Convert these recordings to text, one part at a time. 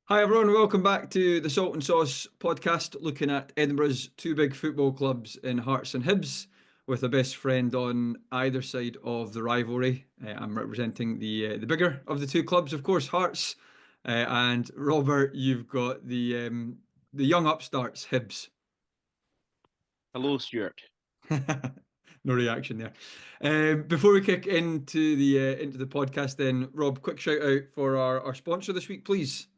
Hi everyone, welcome back to the Salt and Sauce podcast, looking at Edinburgh's two big football clubs in Hearts and Hibs, with a best friend on either side of the rivalry. I'm representing the bigger of the two clubs, of course, Hearts, and Robert, you've got the young upstarts, Hibs. Hello, Stuart. No reaction there. Before we kick into the podcast, then Rob, quick shout out for our sponsor this week, please.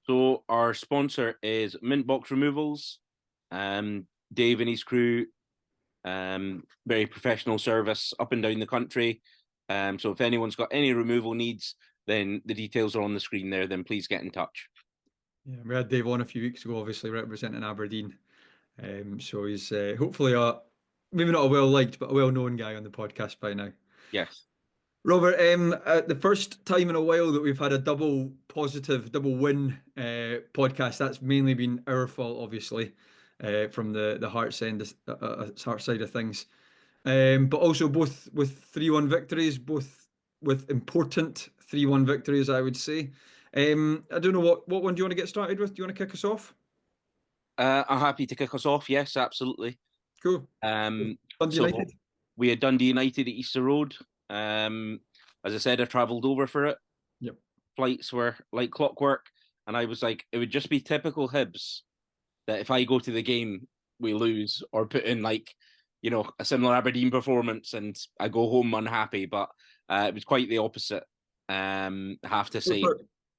So our sponsor is Mint Box Removals. Dave and his crew, very professional service up and down the country. So if anyone's got any removal needs, then the details are on the screen there. Then please get in touch. Yeah, we had Dave on a few weeks ago, obviously representing Aberdeen. So he's hopefully maybe not a well liked, but a well known guy on the podcast by now. Yes. Robert, the first time in a while that we've had a double positive, double win podcast. That's mainly been our fault, obviously, from the Hearts end, Hearts side of things. But also both with 3-1 victories, both with important 3-1 victories, I would say. I don't know what one do you want to get started with? Do you want to kick us off? I'm happy to kick us off. Yes, absolutely. Cool. Dundee So United. we had Dundee United at Easter Road. As I said, I travelled over for it. Yep. Flights were like clockwork, and I was like, it would just be typical Hibs that if I go to the game, we lose or put in a similar Aberdeen performance and I go home unhappy. But it was quite the opposite. I have to say,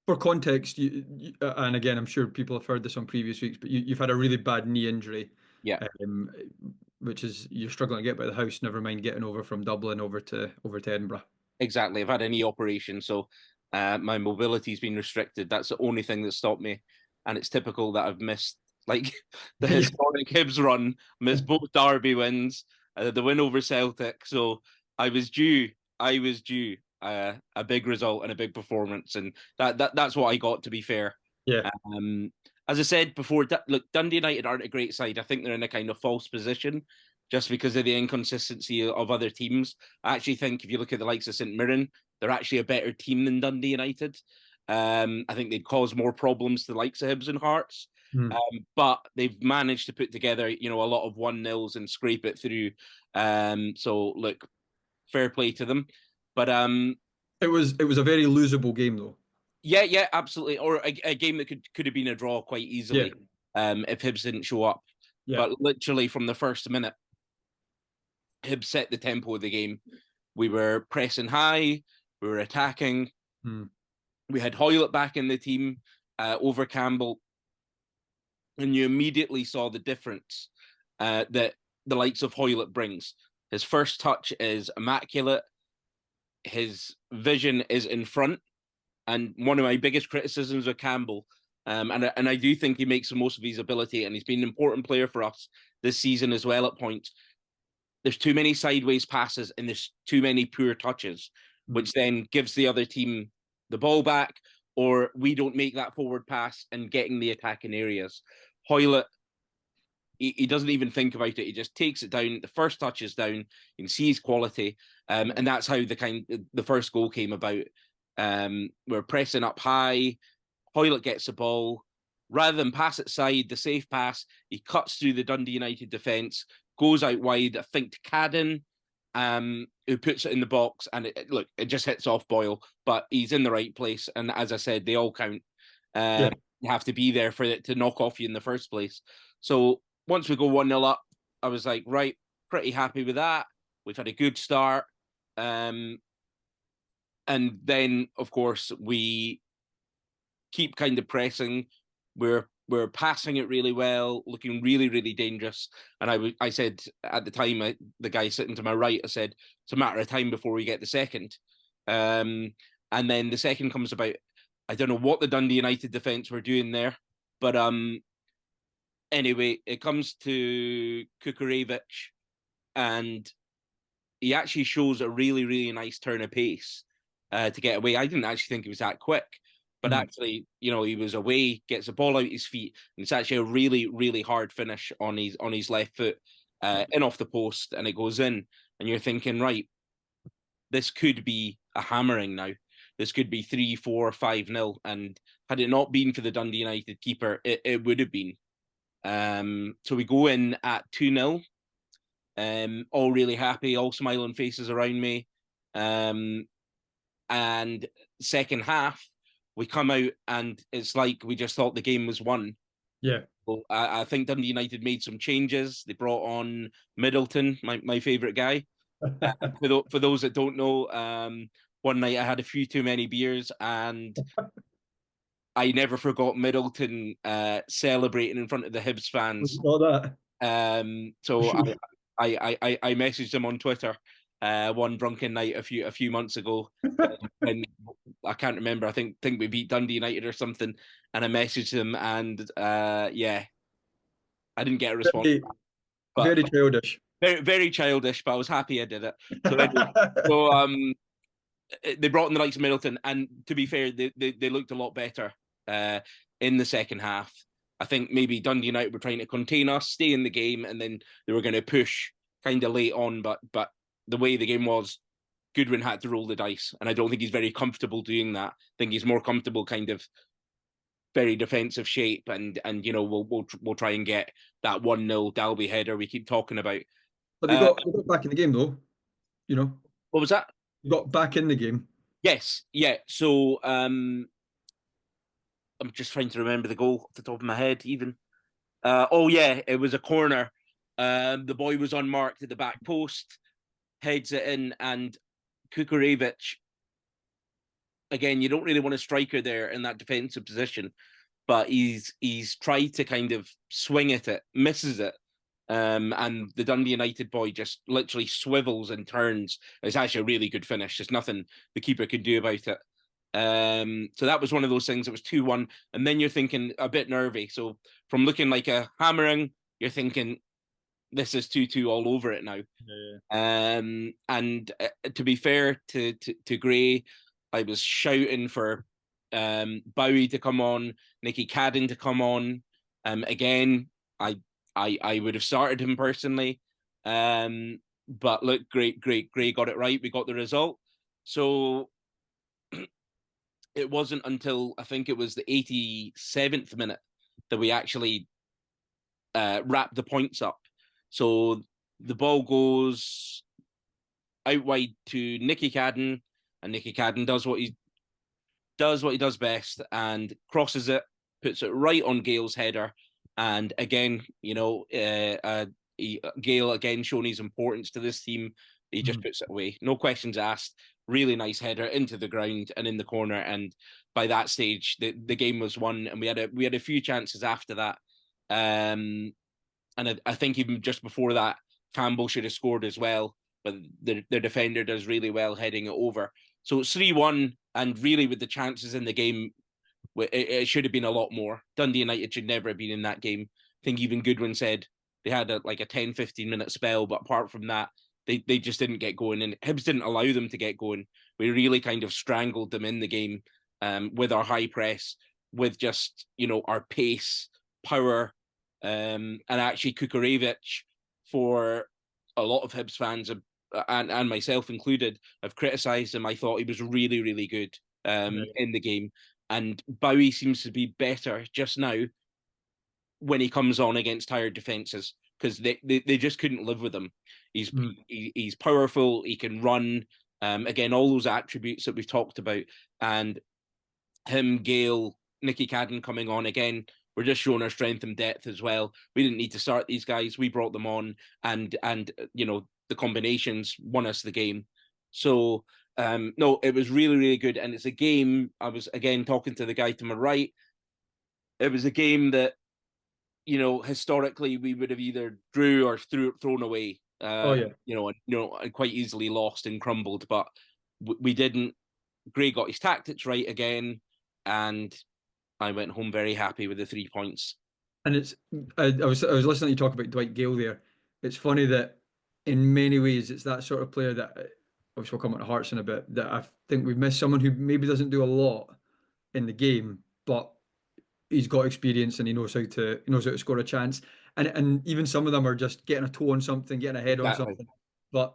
For context, and again, I'm sure people have heard this on previous weeks, but you've had a really bad knee injury, yeah, um, which is you're struggling to get by the house. Never mind getting over from Dublin over to Edinburgh. exactly. I've had a knee operation, so my mobility's been restricted. That's the only thing that stopped me, and it's typical that I've missed like the Yeah. historic Hibs run, missed both Derby wins, the win over Celtic. So I was due. I was due a big result and a big performance, and that's what I got. To be fair, Yeah. um, as I said before, look, Dundee United aren't a great side. I think they're in a kind of false position just because of the inconsistency of other teams. I actually think if you look at the likes of St Mirren, they're actually a better team than Dundee United. I think they'd cause more problems to the likes of Hibs and Hearts. Hmm. But they've managed to put together, a lot of 1-0s and scrape it through. So look, fair play to them. But It was a very losable game though. yeah, yeah, absolutely. Or a game that could have been a draw quite Yeah. easily if Hibs didn't show up. Yeah. But literally from the first minute, Hibs set the tempo of the game. We were pressing high, we were attacking. Hmm. We had Hoylett back in the team over Campbell, and you immediately saw the difference that the likes of Hoylett brings. His first touch is immaculate. His vision is in front. And one of my biggest criticisms of Campbell, and I do think he makes the most of his ability, and he's been an important player for us this season as well at points. There's too many sideways passes and there's too many poor touches, Hmm. which then gives the other team the ball back, or we don't make that forward pass and getting the attacking areas. Hoylett, he doesn't even think about it. He just takes it down. The first touch is down. You can see his quality, and that's how the first goal came about. We're pressing up high. Hoylett gets the ball. Rather than pass it side, the safe pass, he cuts through the Dundee United defence, goes out wide, I think to Cadden, who puts it in the box, and it just hits off Boyle, but he's in the right place. And as I said, they all count. Yeah. You have to be there for it to knock off you in the first place. So once we go 1-0 up, I was like, right, pretty happy with that. We've had a good start. And then, of course, we keep kind of pressing. We're passing it really well, looking really, really dangerous. And I said at the time, the guy sitting to my right, I said, it's a matter of time before we get the second. And then the second comes about. I don't know what the Dundee United defence were doing there, but anyway, it comes to Kukurevich, and he actually shows a really, really nice turn of pace to get away. I didn't actually think he was that quick, but Hmm. actually, he was away, gets the ball out his feet, and it's actually a really, really hard finish on his left foot, in off the post, and it goes in. And you're thinking, right, this could be a hammering now. this could be 3-4, 5-0. And had it not been for the Dundee United keeper, it would have been. So we go in at 2-0. All really happy, all smiling faces around me. And second half, we come out and it's like we just thought the game was won. Yeah. Well, I think Dundee United made some changes. They brought on Middleton, my favourite guy. For those that don't know, one night I had a few too many beers and I never forgot Middleton celebrating in front of the Hibs fans. All that. So I messaged him on Twitter one drunken night a few months ago. And I can't remember. I think we beat Dundee United or something, and I messaged him, and yeah, I didn't get a response. Very childish. Very childish, but I was happy I did it. So anyway, they brought in the likes of Middleton, and to be fair, they looked a lot better in the second half. I think maybe Dundee United were trying to contain us, stay in the game, and then they were going to push kind of late on. But the way the game was, Goodwin had to roll the dice, and I don't think he's very comfortable doing that. I think he's more comfortable kind of very defensive shape, and you know we'll try and get that 1-0 Dalby header we keep talking about. But they got back in the game though, you know. What was that? You got back in the game. Yes, yeah. So I'm just trying to remember the goal off the top of my head. Even oh yeah, it was a corner. The boy was unmarked at the back post, heads it in, and Kukurevich. Again, you don't really want a striker there in that defensive position, but he's tried to kind of swing at it, misses it, and the Dundee United boy just literally swivels and turns. It's actually a really good finish. There's nothing the keeper could do about it. So that was one of those things. It was 2-1, and then you're thinking a bit nervy. So from looking like a hammering, you're thinking this is 2-2 all over it now. Yeah. And to be fair to Gray, I was shouting for Bowie to come on, Nicky Cadden to come on. Again, I would have started him personally. But look, Gray got it right. We got the result. So it wasn't until I think it was the 87th minute that we actually wrapped the points up. So the ball goes out wide to Nicky Cadden, and Nicky Cadden does what he does best and crosses it, puts it right on Gale's header. And again, you know, Gale again showing his importance to this team. He just puts it away, no questions asked. Really nice header into the ground and in the corner. And by that stage, the game was won, and we had a few chances after that. And I think even just before that, Campbell should have scored as well, but the defender does really well heading it over. So it's 3-1, and really with the chances in the game, it should have been a lot more. Dundee United should never have been in that game. I think even Goodwin said they had a 10-15 minute spell, but apart from that, they just didn't get going, and Hibs didn't allow them to get going. We really kind of strangled them in the game with our high press, with just, you know, our pace, power, and actually Kukurevich, for a lot of Hibs fans and myself included, have criticised him. I thought he was really, really good in the game. And Bowie seems to be better just now when he comes on against tired defences, because they just couldn't live with him. He's powerful, he can run, again, all those attributes that we've talked about. And him, Gale, Nicky Cadden coming on again, we're just showing our strength and depth as well. We didn't need to start these guys. We brought them on, and you know, the combinations won us the game. So no, it was really, really good. And it's a game, I was again talking to the guy to my right, it was a game that, you know, historically we would have either drew or thrown away. You know, quite easily lost and crumbled, but we didn't. Gray got his tactics right again, and I went home very happy with the 3 points. And it's I was listening to you talk about Dwight Gale there. It's funny that in many ways it's that sort of player that, obviously we'll come on to Hearts in a bit, that I think we've missed someone who maybe doesn't do a lot in the game, but he's got experience and he knows how to score a chance. And even some of them are just getting a toe on something, getting a head on something. But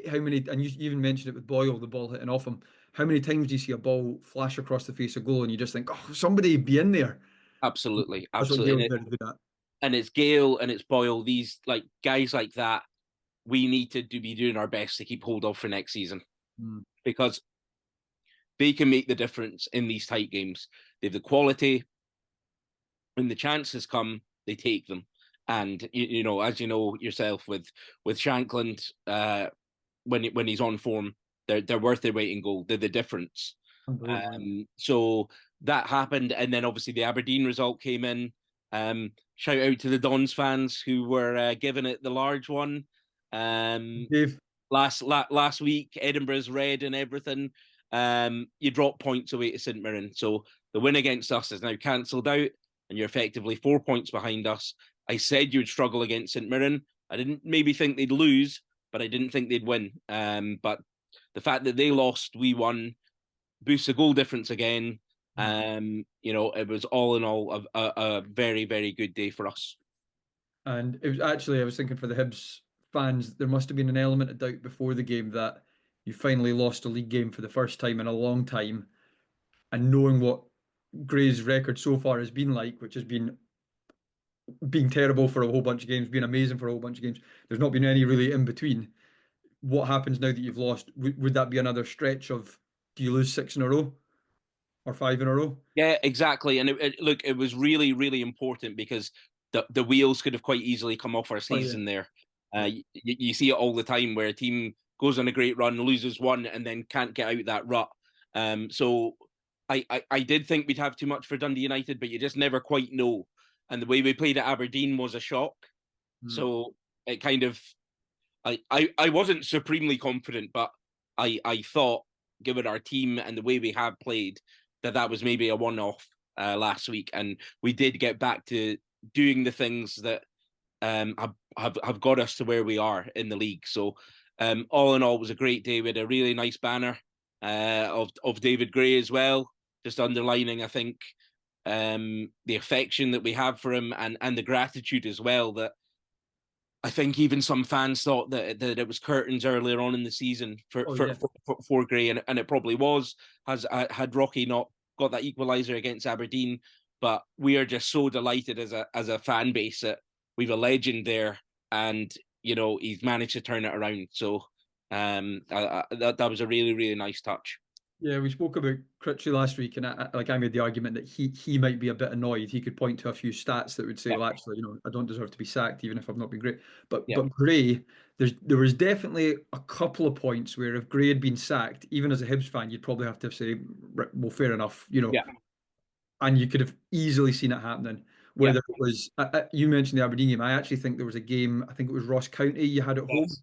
how many, and you even mentioned it with Boyle, the ball hitting off him. How many times do you see a ball flash across the face of goal and you just think, oh, somebody be in there? Absolutely, That's what absolutely. Gale's there to do that. And it's Gale and it's Boyle. These like guys like that, we need to be doing our best to keep hold of for next season Mm. because they can make the difference in these tight games. They have the quality. When the chances come, they take them. And you know, as you know yourself, with Shankland, when he's on form, they're worth their weight in gold. They're the difference. Unbelievable. So that happened, and then obviously the Aberdeen result came in. Shout out to the Dons fans who were giving it the large one. Dave. Last week, Edinburgh's red and everything. You drop points away to St Mirren, so the win against us is now cancelled out, and you're effectively 4 points behind us. I said you would struggle against St Mirren. I didn't maybe think they'd lose, but I didn't think they'd win. But the fact that they lost, we won, boosts the goal difference again. You know, it was all in all a very, very good day for us. And it was actually, I was thinking for the Hibs fans, there must have been an element of doubt before the game that you finally lost a league game for the first time in a long time. And knowing what Gray's record so far has been like, which has been being terrible for a whole bunch of games, being amazing for a whole bunch of games, there's not been any really in between. What happens now that you've lost? Would that be another stretch of do you lose six in a row or five in a row? Yeah, exactly. And look, it was really, really important because the wheels could have quite easily come off our Oh yeah. season there. You see it all the time where a team goes on a great run, loses one, and then can't get out that rut. So I did think we'd have too much for Dundee United, but you just never quite know. And the way we played at Aberdeen was a shock. Hmm. So it kind of I wasn't supremely confident, but I thought, given our team and the way we have played, that was maybe a one-off last week, and we did get back to doing the things that have got us to where we are in the league. So all in all, it was a great day. We had a really nice banner of David Gray as well, just underlining, I think, the affection that we have for him and the gratitude as well that I think even some fans thought that it was curtains earlier on in the season Oh yeah. for Gray, and it probably was. Had Rocky not got that equaliser against Aberdeen, but we are just so delighted as a fan base that we've a legend there, and you know he's managed to turn it around. So that was a really, really nice touch. Yeah, we spoke about Critchley last week, and I made the argument that he might be a bit annoyed. He could point to a few stats that would say, Yeah, well, actually, I don't deserve to be sacked, even if I've not been great. But yeah, Gray, there was definitely a couple of points where if Gray had been sacked, even as a Hibs fan, you'd probably have to say, "Right, well, fair enough, yeah, and you could have easily seen it happening. yeah. Whether it was you mentioned the Aberdeen game, I actually think there was a game. I think it was Ross County. You had at home. Yes.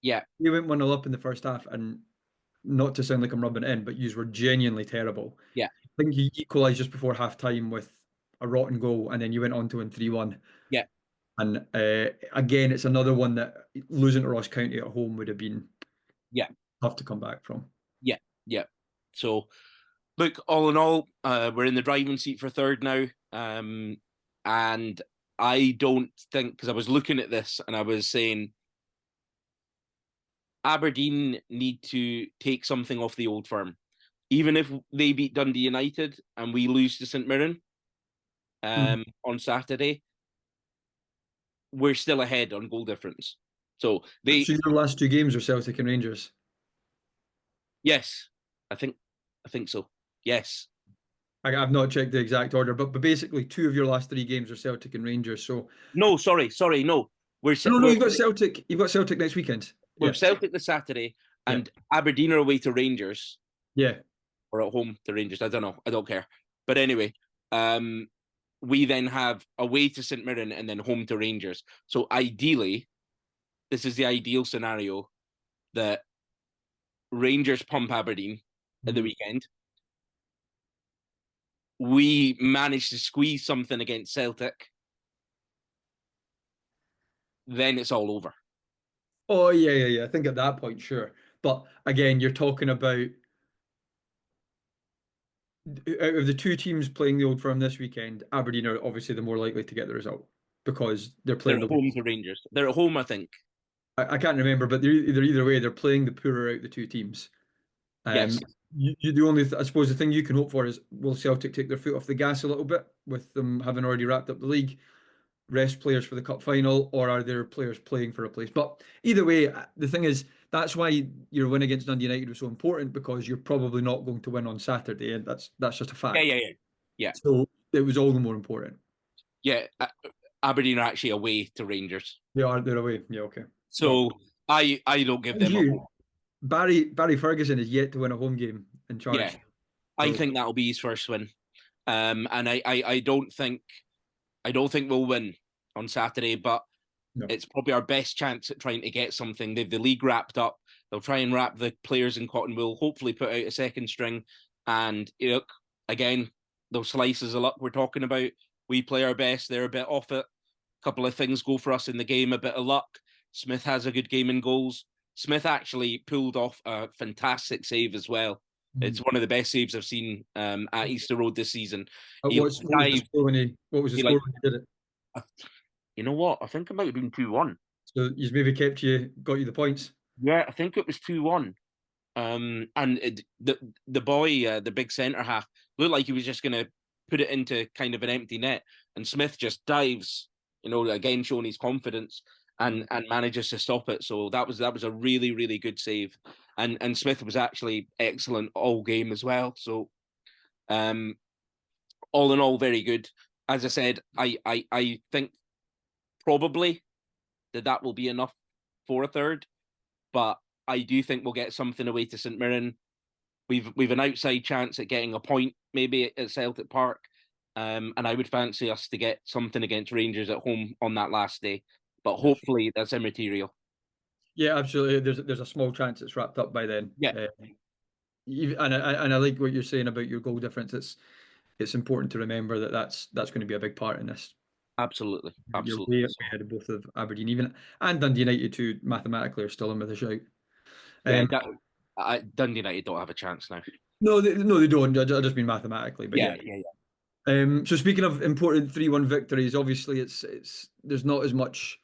Yeah, You went 1-0 up in the first half, and not to sound like I'm rubbing it in, but yous were genuinely terrible. yeah, I think you equalised just before half time with a rotten goal, and then you went on to win 3-1. yeah, And again, it's another one that losing to Ross County at home would have been yeah, tough to come back from. yeah, yeah. So look, all in all, we're in the driving seat for third now. And I don't think, because I was looking at this and I was saying Aberdeen need to take something off the old firm. Even if they beat Dundee United and we lose to St Mirren Mhm. on Saturday, we're still ahead on goal difference. So they, So your last two games are Celtic and Rangers. yes, I think, I think so. Yes. I've not checked the exact order, but basically two of your last three games are Celtic and Rangers. So No, sorry, no. We're no, we're you've got Celtic. You've got Celtic next weekend. we're Yeah, Celtic this Saturday, yeah, and Aberdeen are away to Rangers, yeah. or at home to Rangers. I don't know. I don't care. But anyway, um, we then have away to St Mirren and then home to Rangers. So ideally, this is the ideal scenario that Rangers pump Aberdeen at the Mhm. weekend. We manage to squeeze something against Celtic, then it's all over. Oh yeah, yeah, yeah. I think at that point, sure. But again, you're talking about out of the two teams playing the Old Firm this weekend, Aberdeen are obviously the more likely to get the result because they're They're playing at the. home to Rangers. They're at home, I think. I can't remember, but they're either way, they're playing the poorer out the two teams. Um, Yes. the only, I suppose, the thing you can hope for is will Celtic take their foot off the gas a little bit with them having already wrapped up the league, rest players for the cup final, or are there players playing for a place? But either way, the thing is, that's why your win against Dundee United was so important because you're probably not going to win on Saturday, and that's just a Yeah, fact. yeah, yeah. Yeah. So it was all the more important. Yeah. Aberdeen are actually away to Rangers. They're away. Yeah, okay. Well, So I don't give and them a hope. you, Barry Ferguson is yet to win a home game in Yeah. charge. I So think that'll be his first win. And I don't think we'll win on Saturday, but no. it's probably our best chance at trying to get something. They've the league wrapped up. They'll try and wrap the players in cotton wool, hopefully put out a second string. And look, again, those slices of luck we're talking about. We play our best. They're a bit off it. A couple of things go for us in the game, a bit of luck. Smith has a good game in goals. Smith actually pulled off a fantastic save as well. It's Mm. one of the best saves I've seen at Easter Road this season. He What was the dived, score when he what was the he score like, when he did it? you know what? I think it might have been 2-1. So he's maybe got you the points. Yeah, I think it was 2-1. And the boy, the big centre half, looked like he was just going to put it into kind of an empty net, and Smith just dives, again showing his confidence, and manages to stop it. So that was a really really good save, and Smith was actually excellent all game as well. So um, all in all, very good. As I said, I think probably that will be enough for a third, but I do think we'll get something away to St Mirren. We've an outside chance at getting a point maybe at Celtic Park, and I would fancy us to get something against Rangers at home on that last day. But hopefully that's immaterial. Yeah, absolutely. There's a small chance it's wrapped up by then. Yeah, And I like what you're saying about your goal difference. It's important to remember that that's going to be a big part in this. absolutely, You're absolutely. way So, ahead of both of Aberdeen, even and Dundee United, too, mathematically are still in with a shout. yeah, Um, Dundee United don't have a chance now. no, they don't. I just mean mathematically, but Yeah, yeah. yeah, yeah, So speaking of important 3-1 victories, obviously it's there's not as much.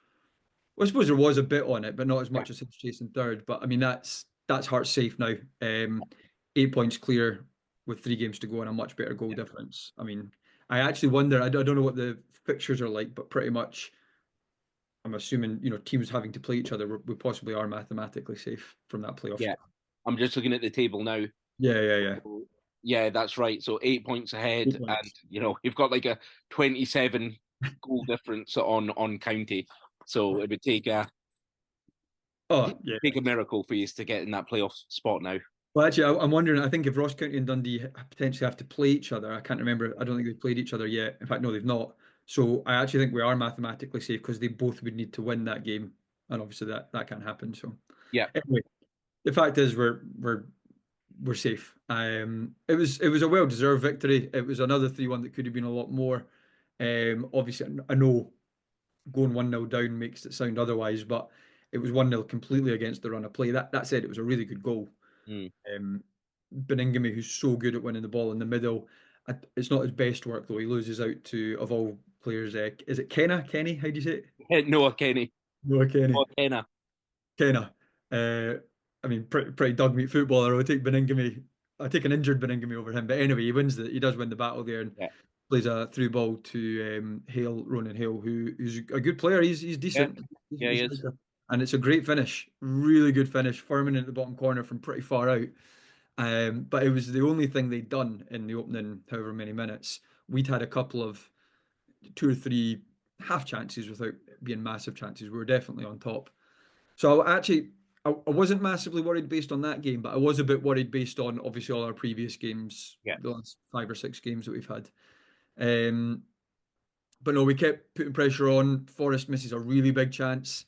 Well, I suppose there was a bit on it, but not as yeah, much as Hibs chasing third. But I mean, that's Hearts safe now. 8 points clear with 3 games to go and a much better goal yeah. difference. I mean, I actually wonder. I don't know what the fixtures are like, but pretty much, I'm assuming teams having to play each other, we possibly are mathematically safe from that playoff Yeah. spot. I'm just looking at the table now. Yeah, yeah, yeah. Yeah, that's right. So 8 points ahead, 8 points. and you've got like a 27 goal difference on county. So it would Oh, yeah. take a miracle for you to get in that playoff spot now. Well, actually, I'm wondering. I think if Ross County and Dundee potentially have to play each other, I can't remember. I don't think they've played each other yet. In fact, no, they've not. So I actually think we are mathematically safe because they both would need to win that game, and obviously that can't happen. So Yeah, anyway, the fact is we're safe. It was a well deserved victory. It was another 3-1 that could have been a lot more. Obviously, I know going 1-0 down makes it sound otherwise, but it was 1-0 completely against the run of play. That said, it was a really good goal. mm. Um, Beningame, who's so good at winning the ball in the middle. It's not his best work though. He loses out to, of all players, is it Kenna? Kenny? How do you say it? Noah Kenny, Noah Kenny. Noah Kenna. Kenna. Uh, I mean, pretty dog meat footballer. I would take Beningame. I take an injured Beningame over him. But anyway, he does win the battle there and Yeah, plays a through ball to Hale, Ronan Hale, who's a good player. He's yeah, decent. yeah. He's He a is. striker. And it's a great finish. Really good finish. Furman at the bottom corner from pretty far out. But it was the only thing they'd done in the opening however many minutes. We'd had a couple of 2 or 3 half chances without being massive chances. We were definitely on top. So I wasn't massively worried based on that game, but I was a bit worried based on obviously all our previous games, Yeah, the last 5 or 6 games that we've had. Um, but no, we kept putting pressure on. Forrest misses a really big chance,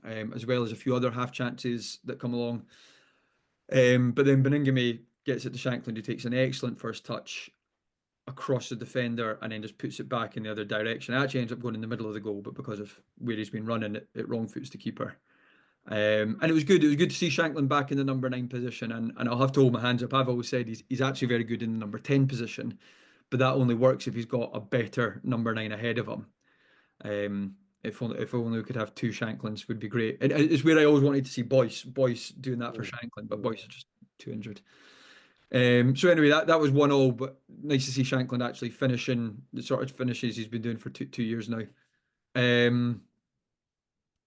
as well as a few other half chances that come along. But then Beningame gets it to Shankland, who takes an excellent first touch across the defender and then just puts it back in the other direction. It actually ends up going in the middle of the goal, but because of where he's been running, it wrong foots the keeper. And it was good. It was good to see Shankland back in the number 9 position. And I'll have to hold my hands up. I've always said he's actually very good in the number 10 position, but that only works if he's got a better number 9 ahead of him. If only we could have two Shanklands would be great. And it's where I always wanted to see Boyce doing that for Shankland, but Boyce is just too injured. So anyway, that was 1-0, but nice to see Shankland actually finishing the sort of finishes he's been doing for two years now. And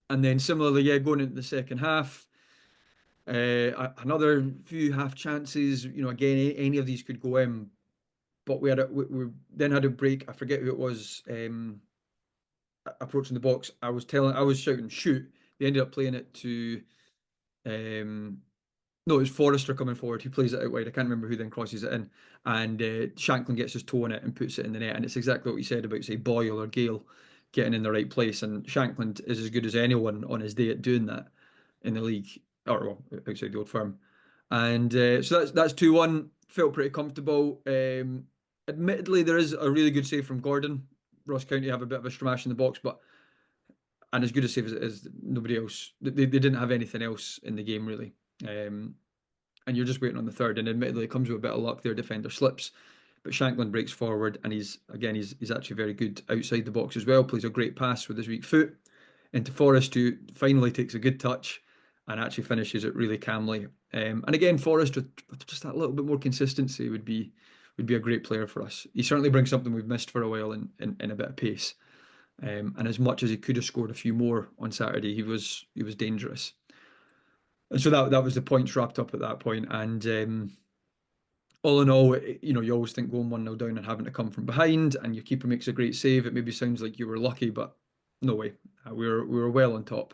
then similarly, yeah, going into the second half, another few half chances. Again, any of these could go in, but we then had a break. I forget who it was. Approaching the box, I was shouting shoot. They ended up playing it to no, it was Forrester coming forward. He plays it out wide. I can't remember who then crosses it in, and Shankland gets his toe in it and puts it in the net. And it's exactly what you said about, say, Boyle or Gale getting in the right place. And Shankland is as good as anyone on his day at doing that in the league, or well, outside the Old Firm. And so that's 2-1. Felt pretty comfortable. Admittedly, there is a really good save from Gordon. Ross County have a bit of a stramash in the box, but and as good a save as nobody else. They didn't have anything else in the game really. And you're just waiting on the third. And admittedly, it comes with a bit of luck. Their defender slips, but Shankland breaks forward, and he's actually very good outside the box as well. Plays a great pass with his weak foot into Forrest, who finally takes a good touch and actually finishes it really calmly. And again, Forrest with just that little bit more consistency would be a great player for us. He certainly brings something we've missed for a while in a bit of pace. And as much as he could have scored a few more on Saturday, he was dangerous. And so that was the points wrapped up at that point. And all in all, you always think going 1-0 down and having to come from behind, and your keeper makes a great save. It maybe sounds like you were lucky, but no way. We were well on top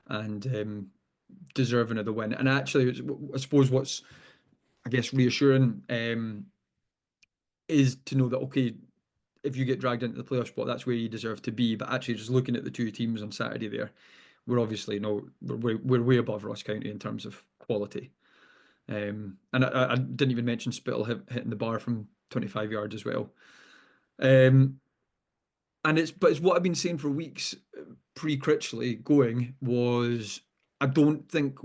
and deserving of the win. And actually, I suppose what's, I guess, reassuring is to know that, okay, if you get dragged into the playoff spot, that's where you deserve to be. But actually, just looking at the two teams on Saturday there, we're obviously we're way above Ross County in terms of quality. And I didn't even mention Spittle hitting the bar from 25 yards as well. And it's what I've been saying for weeks pre-Critchley going was I don't think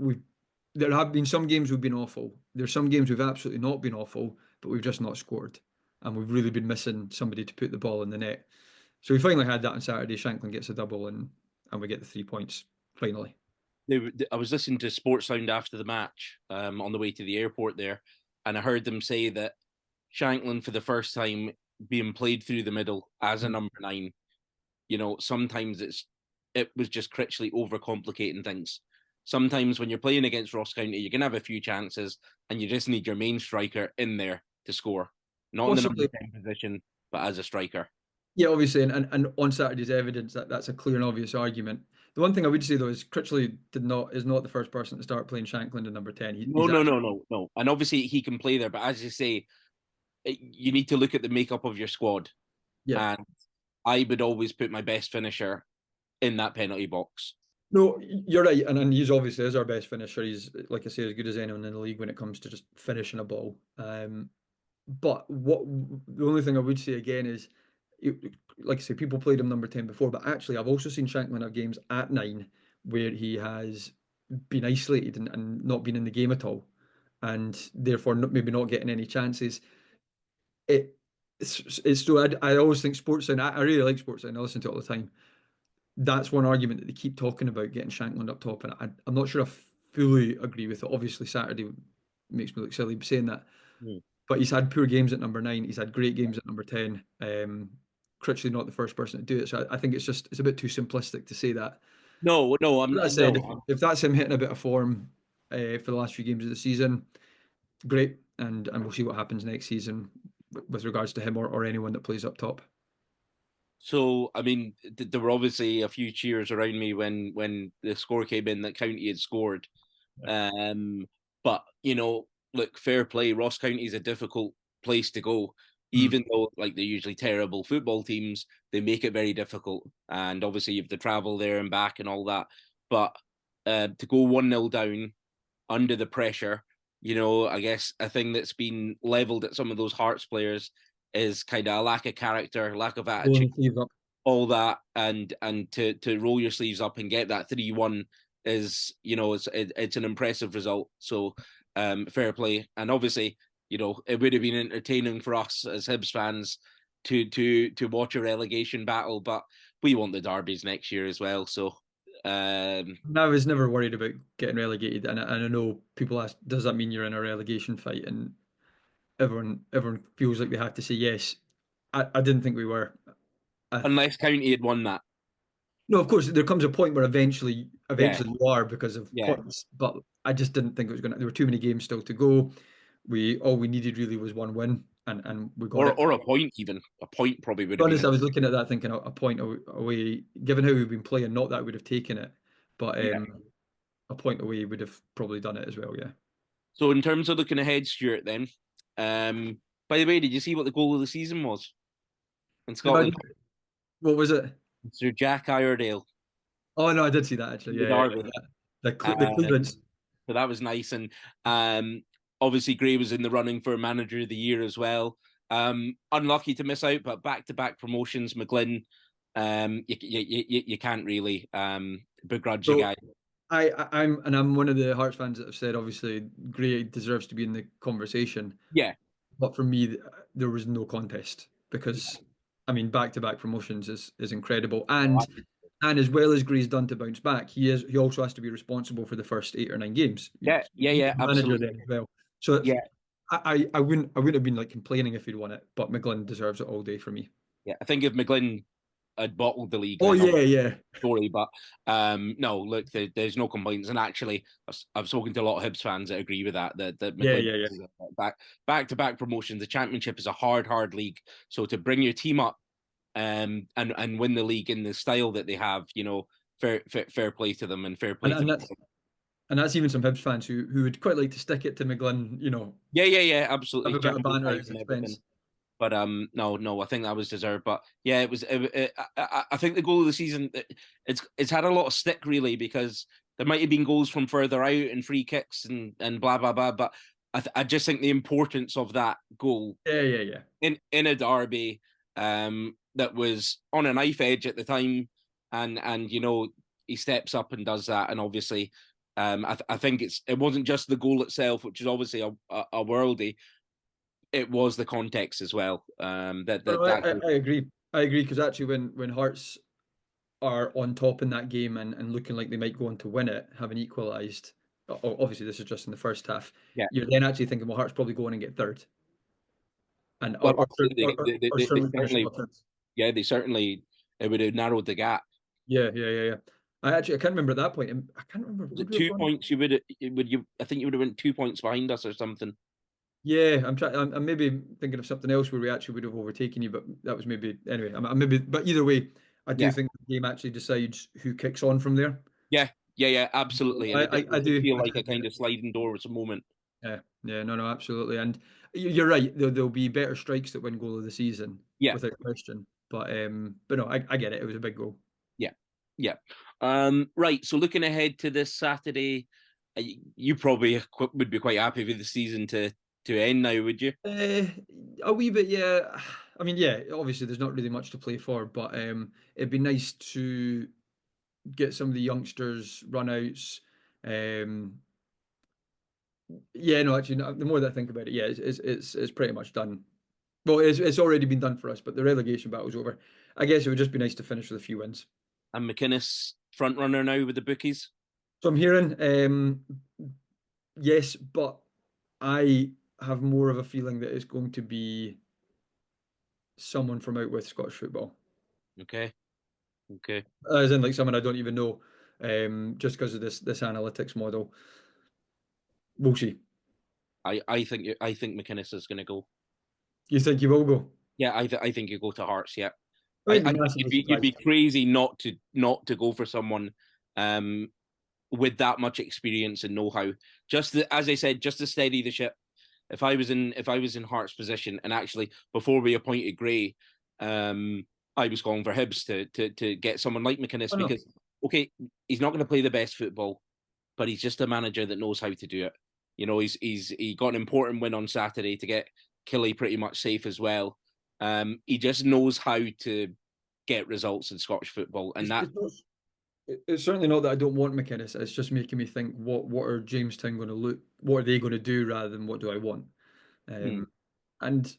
there have been some games we've been awful. There's some games we've absolutely not been awful, but we've just not scored. And we've really been missing somebody to put the ball in the net. So we finally had that on Saturday. Shankland gets a double and we get the 3 points finally. I was listening to Sports Sound after the match on the way to the airport there, and I heard them say that Shankland, for the first time, being played through the middle as a number 9. Sometimes it was just Critchley overcomplicating things. Sometimes when you're playing against Ross County, you can have a few chances, and you just need your main striker in there to score, not possibly in the number 10 position, but as a striker. Yeah, obviously, and on Saturday's evidence that's a clear and obvious argument. The one thing I would say though is Critchley is not the first person to start playing Shankland in number 10. No. And obviously he can play there, but as you say, you need to look at the makeup of your squad. Yeah. And I would always put my best finisher in that penalty box. No, you're right, and he's obviously is our best finisher. He's, like I say, as good as anyone in the league when it comes to just finishing a ball. But the only thing I would say again is, like I say, people played him number 10 before, but actually I've also seen Shankland have games at 9 where he has been isolated and not been in the game at all, and therefore maybe not getting any chances. It's still, I always think Sportsound, I really like Sportsound, I listen to it all the time. That's one argument that they keep talking about, getting Shankland up top, and I'm not sure I fully agree with it. Obviously, Saturday makes me look silly saying that. But he's had poor games at number 9. He's had great games at number 10. Critchley not the first person to do it. So I think it's a bit too simplistic to say that. No, I'm that said, if that's him hitting a bit of form for the last few games of the season, great. And we'll see what happens next season with regards to him or anyone that plays up top. So, I mean, there were obviously a few cheers around me when the score came in that County had scored. But, look, fair play. Ross County is a difficult place to go. Even though, like, they're usually terrible football teams, they make it very difficult. And obviously, you have to travel there and back and all that. But to go 1-0 down under the pressure, I guess a thing that's been levelled at some of those Hearts players is kind of a lack of character, lack of attitude, all that, and to roll your sleeves up and get that 3-1 is, it's an impressive result. So fair play. And obviously, it would have been entertaining for us as Hibs fans to watch a relegation battle, but we want the derbies next year as well. So I was never worried about getting relegated, and I know people ask, does that mean you're in a relegation fight? And everyone feels like they have to say yes. I didn't think we were. I, unless County had won that, no, of course, there comes a point where yeah, eventually you are because of yeah. points. But I just didn't think it was gonna. There were too many games still to go. We all we needed really was one win, and we got it. Or a point even. A point probably To would be have been honest, I enough. was looking at that thinking a point away, given how we've been playing, not that I would have taken it, but Yeah. a point away would have probably done it as well. Yeah. So in terms of looking ahead, Stuart, then, by the way, did you see what the goal of the season was in Did I? Scotland? What was it? Sir Jack Iredale Oh no, I did see that actually. in the Yeah, yeah, derby. yeah. The Um, clearance. so that was nice, and obviously Gray was in the running for Manager of the Year as well. Unlucky to miss out, but back-to-back promotions, McGlynn. You can't really begrudge a So guy. I'm one of the Hearts fans that have said obviously Gray deserves to be in the conversation, Yeah, but for me there was no contest because I mean back-to-back promotions is incredible, and as well as Gray's done to bounce back, he also has to be responsible for the first 8 or 9 games. He's yeah, the manager absolutely. then as well. So Yeah, I wouldn't have been like complaining if he'd won it, but McGlynn deserves it all day for me. yeah. I think if McGlynn had bottled the league, Oh then yeah, yeah, story. But no, look, there's no complaints. And actually, I've spoken to a lot of Hibs fans that agree with that. That yeah, McGlynn yeah, yeah. back to back promotions. The Championship is a hard league. So to bring your team up and win the league in the style that they have, fair play to them and fair And play to. and that's even some Hibs fans who would quite like to stick it to McGlynn, Yeah, have absolutely. a bit Jack of was banter at nice his and everything. expense. But no, I think that was deserved. But yeah, it was. I think the goal of the season, it's had a lot of stick really because there might have been goals from further out and free kicks and blah blah blah. But I just think the importance of that goal Yeah, yeah, yeah. in a derby, that was on a knife edge at the time, and he steps up and does that, and obviously. I think it wasn't just the goal itself, which is obviously a worldie, it was the context as well. No, I agree. I agree because actually, when Hearts are on top in that game and looking like they might go on to win it, having equalised, obviously this is just in the first half. yeah. You're then actually thinking, well, Hearts probably go on and get third, and Well, absolutely. or They certainly finish certainly, top third. yeah, they certainly it would have narrowed the gap. Yeah, yeah, yeah, yeah. I can't remember at that point. I can't remember. Was Would it we have 2 points? I think you would have been 2 points behind us or something. Yeah, I'm trying. I'm maybe thinking of something else where we actually would have overtaken you, but that was maybe anyway. I'm maybe, but either way, I do Yeah, think the game actually decides who kicks on from there. yeah, absolutely. And I it did do. feel I do like a agree kind that. of sliding door was a moment. Yeah, yeah, no, no, absolutely. And you're right. There'll be better strikes that win goal of the season Yeah, without question. But no, I get it. It was a big goal. yeah, yeah. Right. So looking ahead to this Saturday, you probably would be quite happy with the season to end now, would you? Uh, a wee bit, yeah. I mean, yeah. Obviously, there's not really much to play for, but it'd be nice to get some of the youngsters runouts. Um, yeah, no, actually, no, the more that I think about it, yeah, it's pretty much done. Well, it's already been done for us, but the relegation battle's over. I guess it would just be nice to finish with a few wins. And McInnes front runner now with the bookies. So I'm hearing, yes, but I have more of a feeling that it's going to be someone from out with Scottish football, Okay, okay. as in like someone I don't even know, just because of this analytics model. We'll see. I think McInnes is going to go. You think you will go? Yeah, I think you go to Hearts. Yeah, I wouldn't I be think massively you'd be surprised. crazy not to go for someone um with that much experience and know-how. As I said, just to steady the ship. If I was in Hearts' position, and actually before we appointed Gray, I was calling for Hibs to get someone like McInnes Oh no, because okay, he's not going to play the best football, but he's just a manager that knows how to do it. He got an important win on Saturday to get Killy pretty much safe as well. He just knows how to get results in Scottish football, and it's, that it's not. It's certainly not that I don't want McInnes. It's just making me think, what are Jamestown going to look? What are they going to do rather than what do I want? hmm, Um, and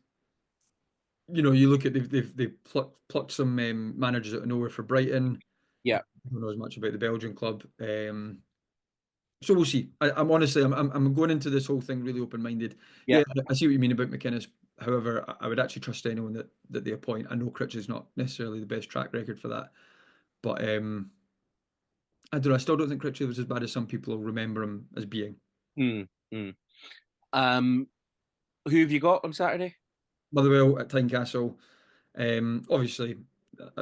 you look at they've plucked some managers out of nowhere for Brighton. Yeah. I don't know as much about the Belgian club. So we'll see. I'm honestly, I'm going into this whole thing really open-minded. Yeah. Yeah, I see what you mean about McInnes. However, I would actually trust anyone that they appoint. I know Critch is not necessarily the best track record for that, but I don't know. I still don't think Critch was as bad as some people will remember him as being. Mm, mm. Um, who have you got on Saturday? Motherwell at Tynecastle. Obviously,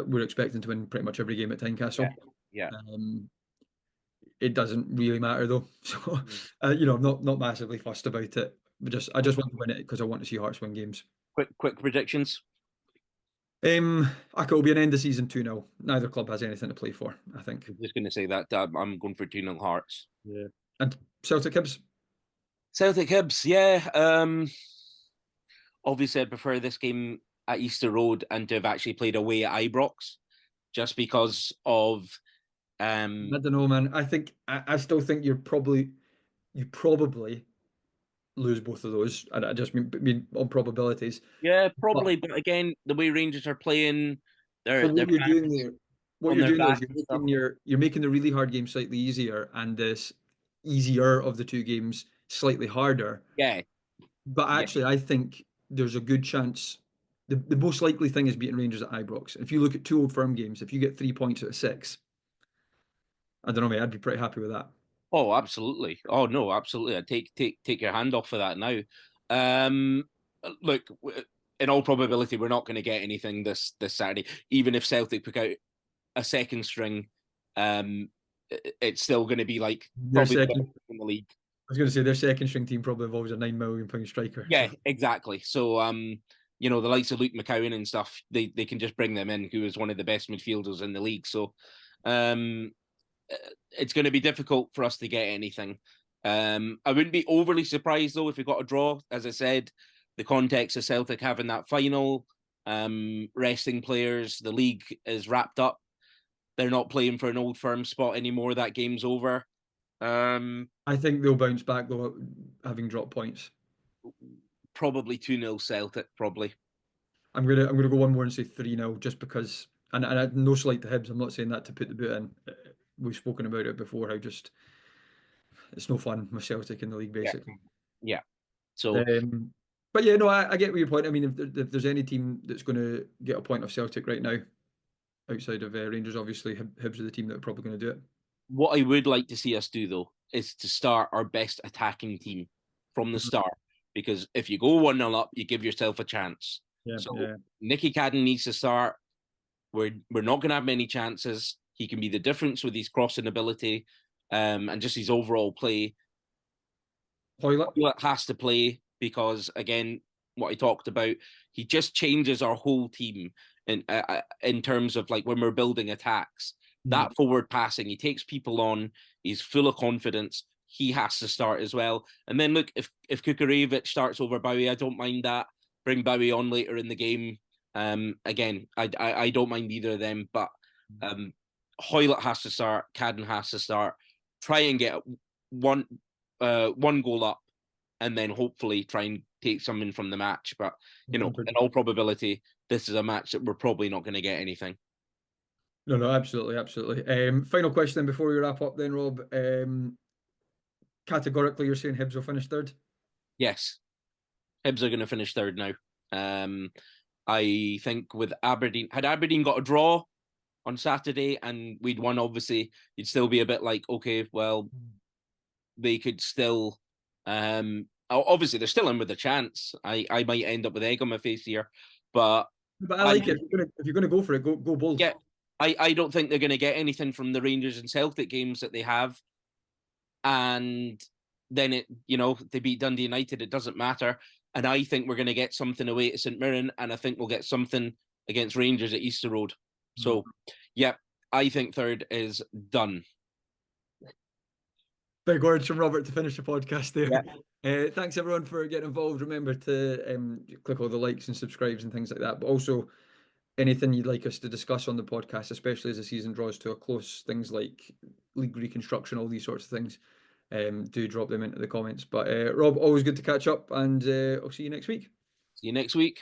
we're expecting to win pretty much every game at Yeah. Tynecastle. Yeah. Um, it doesn't really matter though. So, Mm. I'm not massively fussed about it. But I just want to win it because I want to see Hearts win games. Quick predictions. I could be an end of season 2-0. Neither club has anything to play for, I think. I'm just going to say that I'm going for 2-0 Hearts. Yeah. And Celtic Hibs. Celtic Hibs, yeah. Obviously, I prefer this game at Easter Road and to have actually played away at Ibrox, just because of I don't know, man. I still think you probably lose both of those. I just mean on probabilities. yeah, But probably. But again, the way Rangers are playing, but they're what you're back doing there, what on you're their doing though is back and stuff. you're making the really hard game slightly easier and this easier of the two games slightly harder. Yeah, But yeah. actually, I think there's a good chance. The most likely thing is beating Rangers at Ibrox. If you look at two Old Firm games, if you get 3 points out of six, I don't know, mate. I'd be pretty happy with that. Oh, absolutely. Oh no, absolutely. I take your hand off for that now. Um, look, in all probability, we're not going to get anything this Saturday. Even if Celtic pick out a second string, it's still going to be like Their probably the best second, in the league. I was going to say their second string team probably involves a £9 million striker. Yeah, So exactly. So, the likes of Luke McCowan and stuff, they can just bring them in, who is one of the best midfielders in the league. So, um, it's going to be difficult for us to get anything. I wouldn't be overly surprised though if we got a draw. As I said, the context of Celtic having that final, resting players, the league is wrapped up. They're not playing for an Old Firm spot anymore. That game's over. I think they'll bounce back though, having dropped points. Probably 2-0 Celtic, probably. I'm gonna go one more and say 3-0 just because, and I, no slight to Hibs. I'm not saying that to put the boot in. We've spoken about it before. How just it's no fun with Celtic in the league Yeah. basically. Yeah. So, Um, but yeah, no, I get what your point. I mean, if there's any team that's going to get a point of Celtic right now, outside of Rangers, obviously Hibs are the team that are probably going to do it. what I would like to see us do though is to start our best attacking team from the Mhm. start. Because if you go 1-0 up, you give yourself a chance. Yeah, So yeah. Nicky Cadden needs to start. We're not going to have many chances. He can be the difference with his crossing ability, and just his overall play. Hoylett. It has to play because again, what I talked about, he just changes our whole team in terms of like when we're building attacks. Mhm. That forward passing, he takes people on. He's full of confidence. He has to start as well. And then look, if Kukarevic starts over Bowie, I don't mind that. Bring Bowie on later in the game. Again, I don't mind either of them, but Hoylett has to start. Cadden has to start. Try and get one one goal up, and then hopefully try and take something from the match. But in all probability, this is a match that we're probably not going to get anything. No, no, absolutely, absolutely. Final question then before we wrap up, then Rob. Categorically, you're saying Hibs will finish third. Yes, Hibs are going to finish third now. I think with Aberdeen, had Aberdeen got a draw on Saturday and we'd won, obviously, you'd still be a bit like, okay, well, they could still. Obviously, they're still in with a chance. I might end up with egg on my face here, but But I I like it. If you're gonna go for it, go bold. yeah, I don't think they're going to get anything from the Rangers and Celtic games that they have, and then they beat Dundee United. It doesn't matter, and I think we're going to get something away at St Mirren, and I think we'll get something against Rangers at Easter Road. So, yeah, I think third is done. Big words from Robert to finish the podcast Yeah. there. Thanks everyone for getting involved. Remember to click all the likes and subscribes and things like that. But also anything you'd like us to discuss on the podcast, especially as the season draws to a close, things like league reconstruction, all these sorts of things. Do drop them into the comments. But Rob, always good to catch up, and I'll see you next week. See you next week.